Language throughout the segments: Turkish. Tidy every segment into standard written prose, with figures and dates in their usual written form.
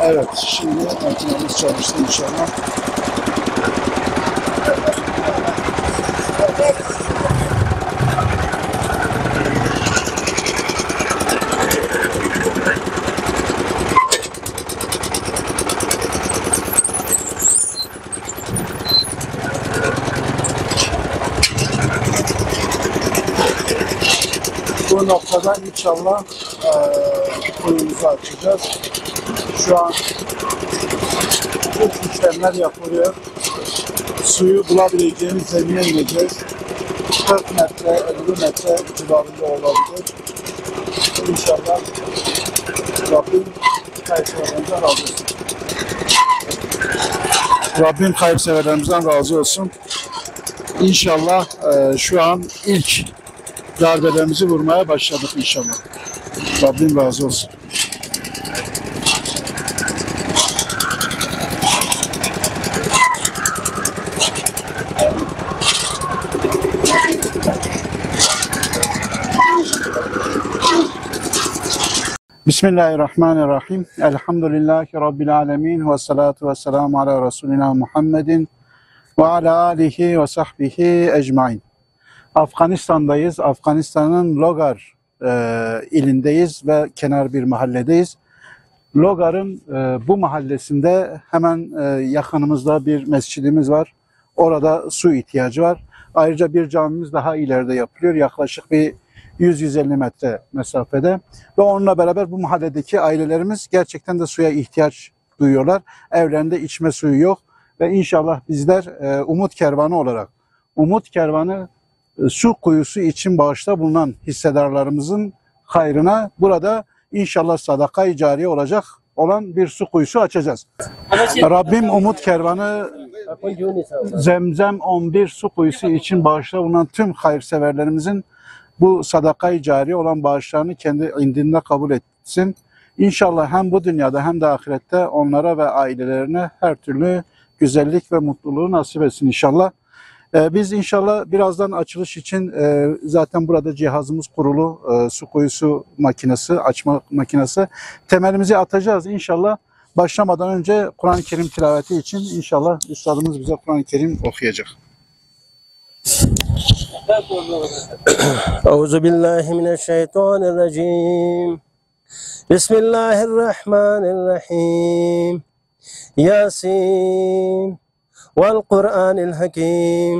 Evet, şimdi makinamız çalıştı inşallah. Bu noktada inşallah kuyumuzu açacağız. Şu an bu işlemler yapılıyor. Suyu bulabileceğimiz zemine ineceğiz. 40 metre, 50 metre civarında olabilir. İnşallah Rabbim hayırseverlerimizden razı olsun. Rabbim hayırseverlerimizden razı olsun. İnşallah şu an ilk darbelerimizi vurmaya başladık inşallah. Rabbim razı olsun. Bismillahirrahmanirrahim. Elhamdülillahi Rabbil alemin. Ve salatu ve selamu ala Resulina Muhammedin ve ala alihi ve sahbihi ecmain. Afganistan'dayız. Afganistan'ın Logar ilindeyiz ve kenar bir mahalledeyiz. Logar'ın bu mahallesinde hemen yakınımızda bir mescidimiz var. Orada su ihtiyacı var. Ayrıca bir camimiz daha ileride yapılıyor. Yaklaşık bir 100-150 metre mesafede. Ve onunla beraber bu mahalledeki ailelerimiz gerçekten de suya ihtiyaç duyuyorlar. Evlerinde içme suyu yok. Ve inşallah bizler Umut Kervanı olarak, Umut Kervanı su kuyusu için bağışta bulunan hissedarlarımızın hayrına burada inşallah sadaka-i cariye olacak olan bir su kuyusu açacağız. Rabbim Umut Kervanı Zemzem 11 su kuyusu için bağışta bulunan tüm hayırseverlerimizin bu sadaka-i cariye olan bağışlarını kendi indinde kabul etsin. İnşallah hem bu dünyada hem de ahirette onlara ve ailelerine her türlü güzellik ve mutluluğu nasip etsin inşallah. Biz inşallah birazdan açılış için zaten burada cihazımız kurulu, su kuyusu makinesi, açma makinesi. Temelimizi atacağız inşallah. Başlamadan önce Kur'an-ı Kerim tilaveti için inşallah üstadımız bize Kur'an-ı Kerim okuyacak. Euzubillahimineşşeytanirracim. Bismillahirrahmanirrahim. Yasin. والقرآن الحكيم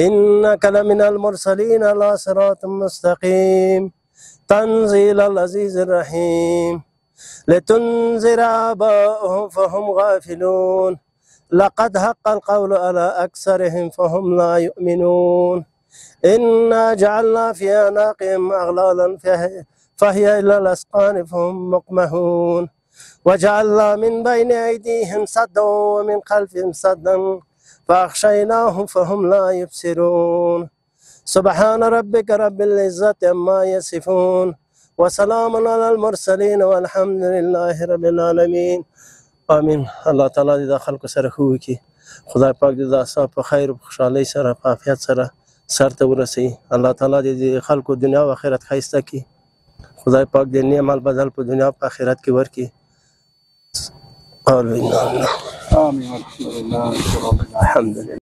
إنك لمن المرسلين على صراط مستقيم تنزيل العزيز الرحيم لتنذر آباءهم فهم غافلون لقد حق القول على أكثرهم فهم لا يؤمنون إنا جعلنا في أعناقهم أغلالا فهي إلى الأذقان فهم مقمحون وجعلنا من بين أيديهم سدا ومن خلفهم سدا فأغشيناهم فهم لا يبصرون سبحان ربك رب العزة عما يصفون وسلام على المرسلين والحمد لله رب العالمين آمين. Allah Teala da halkı sara ki Xuday Pak da saf xeyr xoşalı sara afiyet sara sarte burası. Allah Teala de halkı dünya ve ahiret xaysta ki Xuday Pak de nimal badal bu dünya ve ahiret ki var ki Amin. Amin. Elhamdülillah.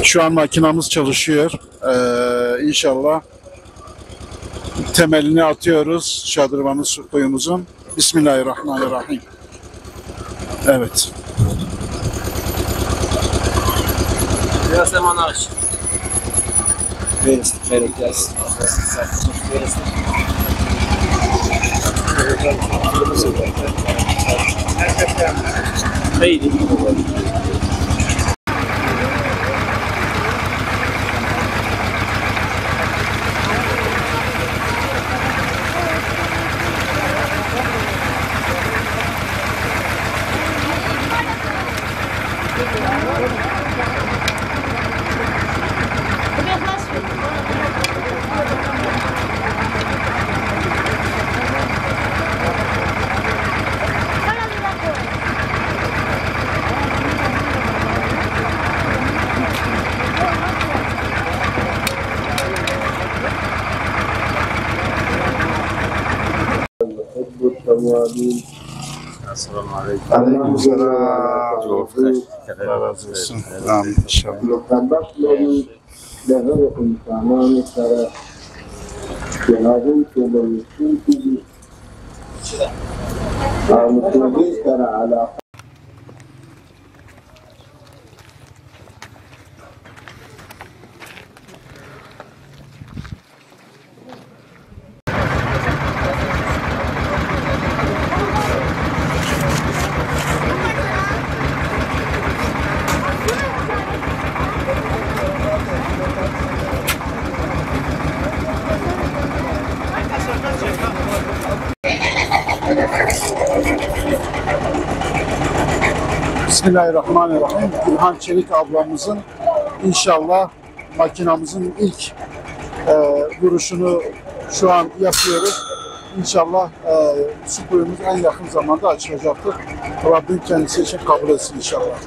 Şu an makinamız çalışıyor. İnşallah temelini atıyoruz şadırvanın su kuyumuzun. Bismillahirrahmanirrahim. Evet. Biraz zaman aç. Biraz. Haydi. الأوابين السلام عليكم. Aleykümselam. Allah razı olsun. Amin inşallah. نتبطل لغرق تمام السراء جنابوك ويسوك متوجه على Bismillahirrahmanirrahim. İlhan Çelik ablamızın inşallah makinamızın ilk vuruşunu şu an yapıyoruz. İnşallah su kuyumuz en yakın zamanda açılacaktır. Rabbim kendisi için kabul etsin inşallah.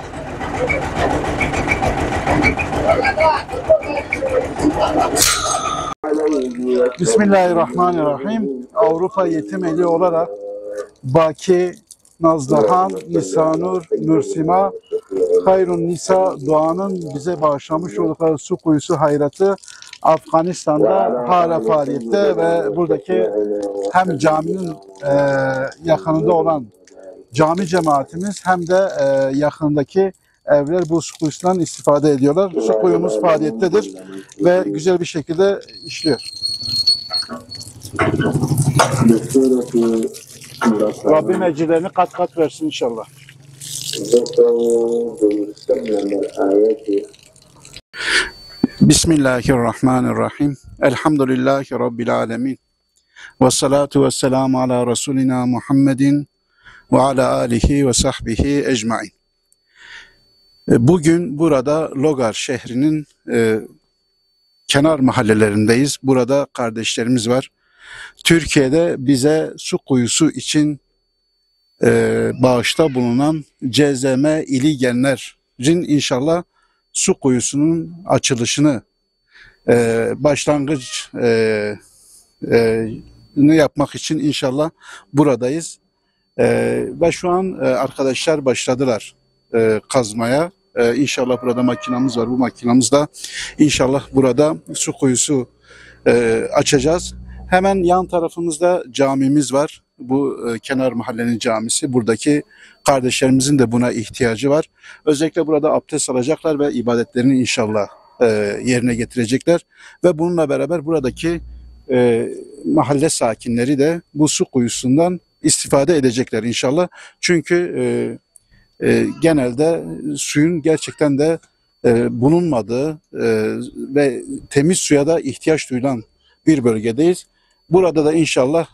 Bismillahirrahmanirrahim. Avrupa Yetim Eli olarak Baki, Nazlıhan, Nisanur, Nursima, Hayrun Nisa Doğan'ın bize bağışlamış oldukları su kuyusu hayratı Afganistan'da hala faaliyette ve buradaki hem caminin yakınında olan cami cemaatimiz hem de yakındaki evler bu su kuyusundan istifade ediyorlar. Su kuyumuz faaliyettedir ve güzel bir şekilde işliyor. Rabbim ecirlerini kat kat versin inşallah. Bismillahirrahmanirrahim. Elhamdülillahi Rabbil alemin. Ve salatu ve selamu ala Resulina Muhammedin ve ala alihi ve sahbihi ecmain. Bugün burada Logar şehrinin kenar mahallelerindeyiz. Burada kardeşlerimiz var. Türkiye'de bize su kuyusu için bağışta bulunan CZM İligenler'in inşallah su kuyusunun açılışını başlangıç yapmak için inşallah buradayız. Ve şu an arkadaşlar başladılar kazmaya. İnşallah burada makinamız var. Bu makinamızda inşallah burada su kuyusu açacağız. Hemen yan tarafımızda camimiz var. Bu kenar mahallenin camisi. Buradaki kardeşlerimizin de buna ihtiyacı var. Özellikle burada abdest alacaklar ve ibadetlerini inşallah yerine getirecekler. Ve bununla beraber buradaki mahalle sakinleri de bu su kuyusundan istifade edecekler inşallah. Çünkü genelde suyun gerçekten de bulunmadığı ve temiz suya da ihtiyaç duyulan bir bölgedeyiz. Burada da inşallah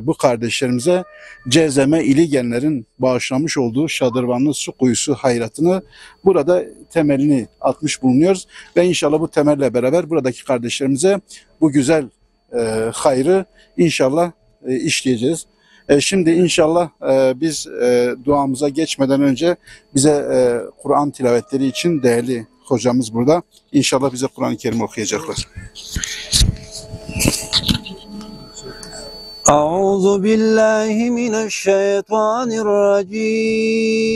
bu kardeşlerimize CZM İligenler'in bağışlamış olduğu şadırvanlı su kuyusu hayratını burada temelini atmış bulunuyoruz. Ve inşallah bu temelle beraber buradaki kardeşlerimize bu güzel hayrı inşallah işleyeceğiz. Şimdi inşallah biz duamıza geçmeden önce bize Kur'an tilavetleri için değerli hocamız burada. İnşallah bize Kur'an-ı Kerim okuyacaklar. أعوذ بالله من الشيطان الرجيم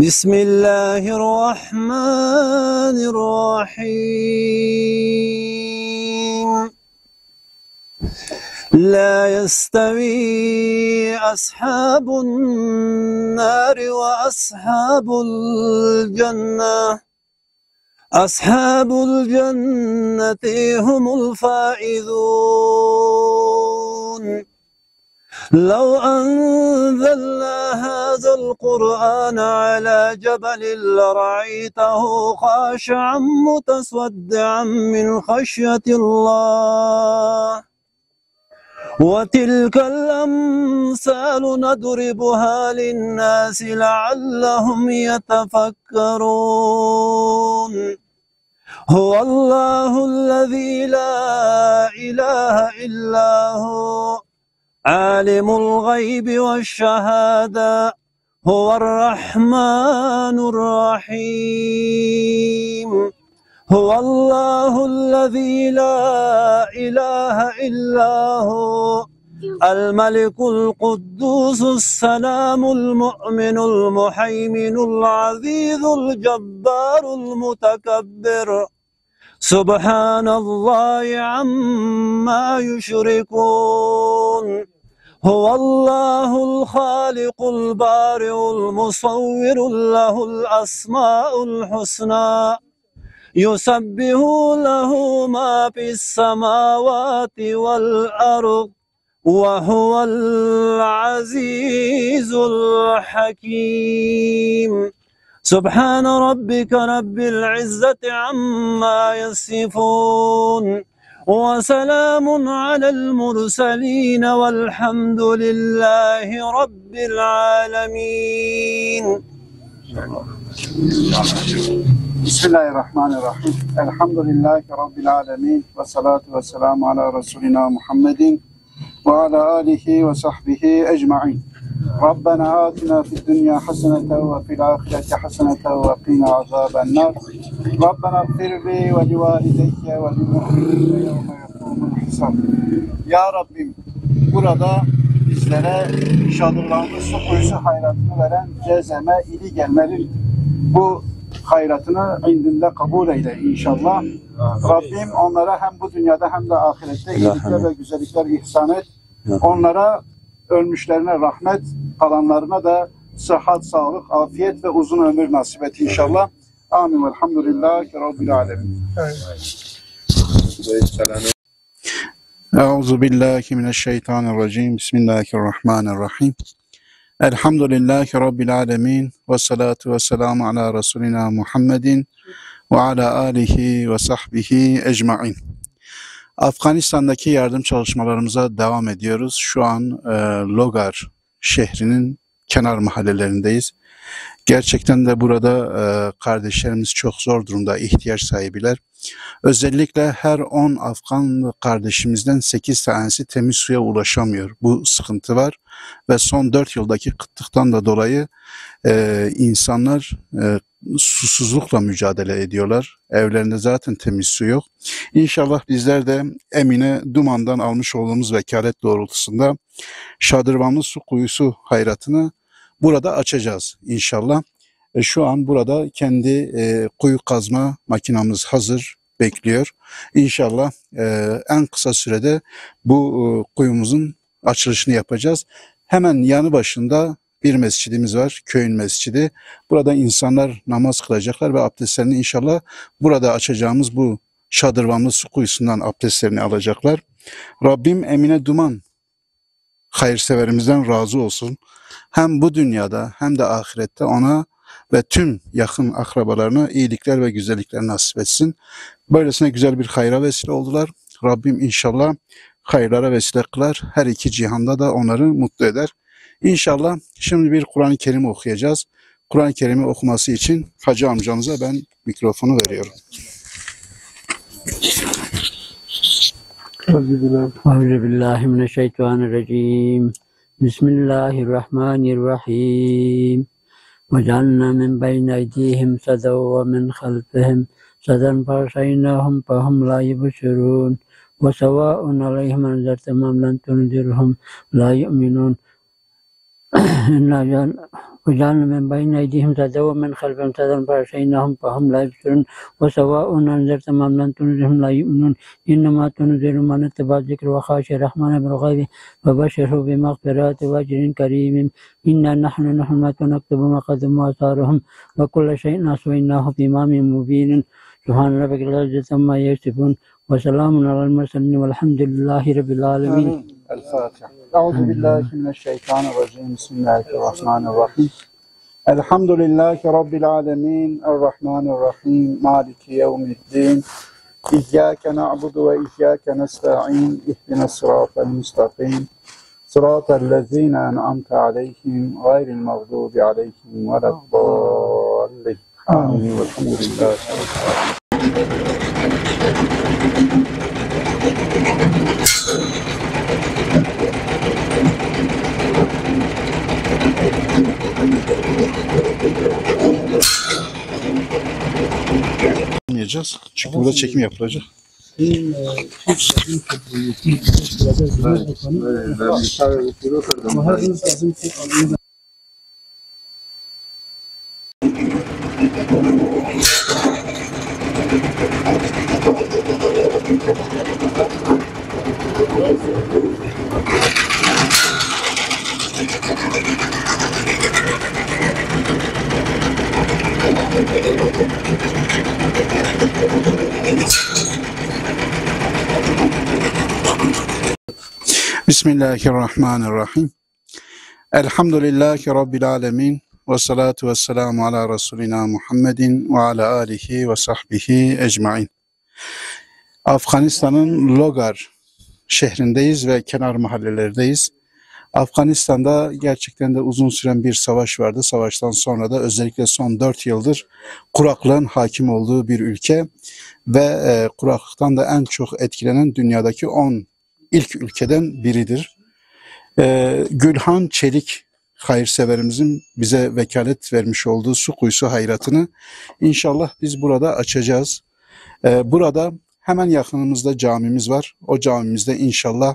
بسم الله الرحمن الرحيم لا يستوي أصحاب النار وأصحاب الجنة أصحاب الجنة هم الفائزون لو أنزلنا هذا القرآن على جبل لرأيته خاشعا متصدعا من خشية الله وتلك الأمثال نضربها للناس لعلهم يتفكرون هو الله الذي لا إله إلا هو عالم الغيب والشهادة هو الرحمن الرحيم هو الله الذي لا إله إلا هو الملك القدوس السلام المؤمن المهيمن العزيز الجبار المتكبر سبحان الله عما يشركون هو الله الخالق البارئ المصور له الأسماء الحسنى يسبح له ما في السماوات والأرض وهو العزيز الحكيم سبحان ربك رب العزة عما يصفون وسلام على المرسلين والحمد لله رب العالمين. Bismillahirrahmanirrahim. Elhamdülillahi Rabbil alemin. Ve salatu ve selamu ala Resulina Muhammedin ve ala alihi ve sahbihi ecma'in. Rabbena atina fid dünya haseneten ve fil ahireti haseneten ve qina azaben nar. Rabbena gfirli ve livalideyke ve lilmu'minine yevme yekumul hisab. Ya Rabbim, burada bizlere şadırlanmış su kuyusu hayratını veren Cezeme ili gelmenin bu hayratını indinde kabul eyle inşallah. Rabbim onlara hem bu dünyada hem de ahirette iyilikler ve güzellikler ihsan et. Onlara ölmüşlerine rahmet, kalanlarına da sıhhat, sağlık, afiyet ve uzun ömür nasip et inşallah. Amin. Velhamdülillahi Rabbil alemin. Euzubillahimineşşeytanirracim. Bismillahirrahmanirrahim. Elhamdülillahi Rabbil alemin. Ve salatu ve selamu ala Resulina Muhammedin ve ala alihi ve sahbihi ecma'in. Afganistan'daki yardım çalışmalarımıza devam ediyoruz. Şu an Logar şehrinin kenar mahallelerindeyiz. Gerçekten de burada kardeşlerimiz çok zor durumda, ihtiyaç sahibiler. Özellikle her 10 Afgan kardeşimizden 8 tanesi temiz suya ulaşamıyor. Bu sıkıntı var ve son 4 yıldaki kıtlıktan da dolayı insanlar susuzlukla mücadele ediyorlar. Evlerinde zaten temiz su yok. İnşallah bizler de Emine Duman'dan almış olduğumuz vekalet doğrultusunda Şadırvanlı Su Kuyusu hayratını burada açacağız inşallah. Şu an burada kendi kuyu kazma makinamız hazır bekliyor. İnşallah en kısa sürede bu kuyumuzun açılışını yapacağız. Hemen yanı başında bir mescidimiz var, köyün mescidi. Burada insanlar namaz kılacaklar ve abdestlerini inşallah burada açacağımız bu Şadırvanlı Su Kuyusu'ndan abdestlerini alacaklar. Rabbim Emine Duman hayırseverimizden razı olsun. Hem bu dünyada hem de ahirette ona ve tüm yakın akrabalarına iyilikler ve güzellikler nasip etsin. Böylesine güzel bir hayra vesile oldular. Rabbim inşallah hayırlara vesile kılar. Her iki cihanda da onları mutlu eder. İnşallah şimdi bir Kur'an-ı Kerim okuyacağız. Kur'an-ı Kerim'i okuması için Hacı amcamıza ben mikrofonu veriyorum. Euzubillahimineşşeytanirracim. Bismillahirrahmanirrahim. وَجَعَلْنَا مِنْ بَيْنِ أَيْدِيهِمْ سَدًّا وَمِنْ خَلْفِهِمْ سَدًّا فَأَغْشَيْنَاهُمْ فَهُمْ لَا يُبْصِرُونَ وَسَوَاءٌ عَلَيْهِمْ أَنذَرْتَهُمْ أَمْ لَمْ تُنذِرْهُمْ لَا يُؤْمِنُونَ وَجَعَلْنَا مِنْ بَيْنِ أَيْدِيهِمْ سَدًّا وَمِنْ خَلْفِهِمْ سَدًّا فَأَغْشَيْنَاهُمْ فَهُمْ لَا يُبْصِرُونَ وَسَوَاءٌ أَنذَرْتَهُمْ أَمْ لَمْ تُنذِرْهُمْ لَا يُؤْمِنُونَ إِنَّمَا تُنذِرُ مَنِ اتَّبَعَ الذِّكْرَ وَخَشِيَ الرَّحْمَنَ بِالْغَيْبِ وَبَشِّرْهُ بِمَغْفِرَةٍ وَأَجْرٍ كَرِيمٍ إِنَّا نَحْنُ نَكْتُبُ مَا قَدَّمُوا وَآثَارَهُمْ وَكُلَّ شَيْءٍ أَحْصَيْنَاهُ فِي إِمَامٍ مُبِينٍ سبحان ربك رب العزة عما يصفون وسلام على المرسلين والحمد لله رب العالمين. El-Fatiha. Euzubillahimineşşeytanirracim. Bismillahirrahmanirrahim. Elhamdülillahi Rabbil alemin. Errahmanirrahim. Maliki yevmiddin. İyyâke na'budu ve iyyâke nesta'in. İhdina sıratel müstakim. Sıratellezîne en'amte aleyhim. Gayril mağdubi aleyhim veleddâllin. Amin. Velhamdülillahi. almayacağız. Çünkü burada çekim yapılacak. Bismillahirrahmanirrahim. Elhamdülillahi Rabbil alemin. Ve salatu ve selamu ala Resulina Muhammedin ve ala alihi ve sahbihi ecmain. Afganistan'ın Logar şehrindeyiz ve kenar mahallelerdeyiz. Afganistan'da gerçekten de uzun süren bir savaş vardı. Savaştan sonra da özellikle son 4 yıldır kuraklığın hakim olduğu bir ülke ve kuraklıktan da en çok etkilenen dünyadaki 10 ilk ülkeden biridir. Gülhan Çelik hayırseverimizin bize vekalet vermiş olduğu su kuyusu hayratını inşallah biz burada açacağız. Burada hemen yakınımızda camimiz var. O camimizde inşallah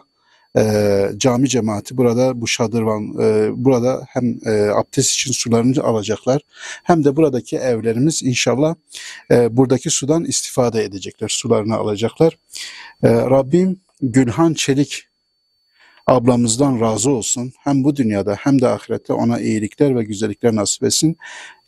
cami cemaati burada bu şadırvan burada hem abdest için sularını alacaklar hem de buradaki evlerimiz inşallah buradaki sudan istifade edecekler, sularını alacaklar. Rabbim Gülhan Çelik ablamızdan razı olsun. Hem bu dünyada hem de ahirette ona iyilikler ve güzellikler nasip etsin.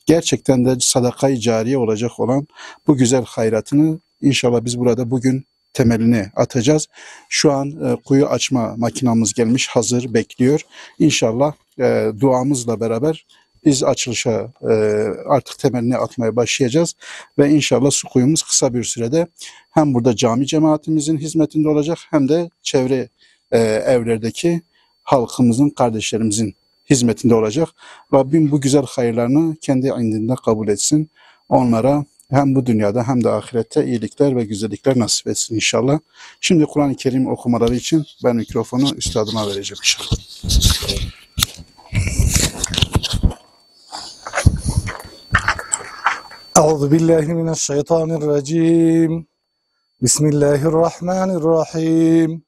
Gerçekten de sadaka-i cariye olacak olan bu güzel hayratını inşallah biz burada bugün temelini atacağız. Şu an kuyu açma makinamız gelmiş, hazır, bekliyor. İnşallah duamızla beraber biz açılışa artık temelini atmaya başlayacağız ve inşallah su kuyumuz kısa bir sürede hem burada cami cemaatimizin hizmetinde olacak hem de çevre evlerdeki halkımızın, kardeşlerimizin hizmetinde olacak. Rabbim bu güzel hayırlarını kendi indinde kabul etsin. Onlara hem bu dünyada hem de ahirette iyilikler ve güzellikler nasip etsin inşallah. Şimdi Kur'an-ı Kerim okumaları için ben mikrofonu üstadıma vereceğim inşallah. Euzubillahimineşşeytanirracim. Bismillahirrahmanirrahim.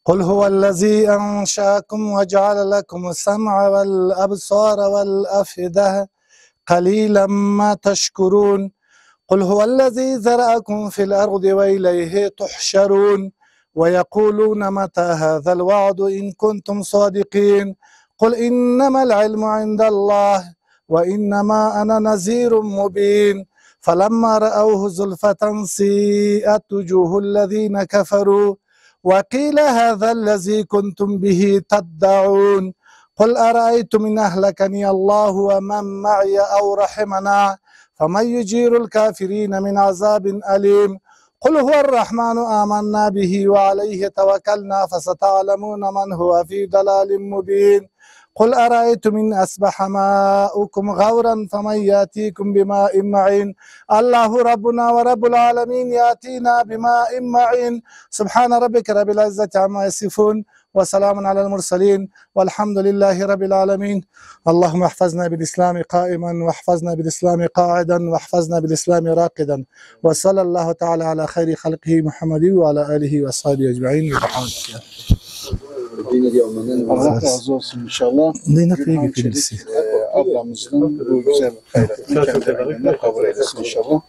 قل هو الذي أنشأكم وجعل لكم السمع والأبصار والأفئدة قليلا ما تشكرون قل هو الذي ذرأكم في الأرض وإليه تحشرون ويقولون متى هذا الوعد إن كنتم صادقين قل إنما العلم عند الله وإنما أنا نذير مبين فلما رأوه زلفة سيئت وجوه الذين كفروا وقيل هذا الذي كنتم به تدعون قل أرأيتم إن أهلكني الله ومن معي أو رحمنا فمن يجير الكافرين من عذاب أليم قل هو الرحمن آمنا به وعليه توكلنا فستعلمون من هو في ضلال مبين قل أرأيتم إن أصبح ماؤكم غورا فمن يأتيكم بماء معين الله ربنا ورب العالمين يأتينا بماء معين سبحان ربك رب العزة عما يصفون وسلام على المرسلين والحمد لله رب العالمين اللهم احفظنا بالإسلام قائما واحفظنا بالإسلام قاعدا واحفظنا بالإسلام راقدا وصلى الله تعالى على خير خلقه محمد وعلى آله وصحبه أجمعين Allah razı olsun inşallah. Gülhan Çelik ablamızın bu güzel hayratını kendi elinde kabul eylesin inşallah.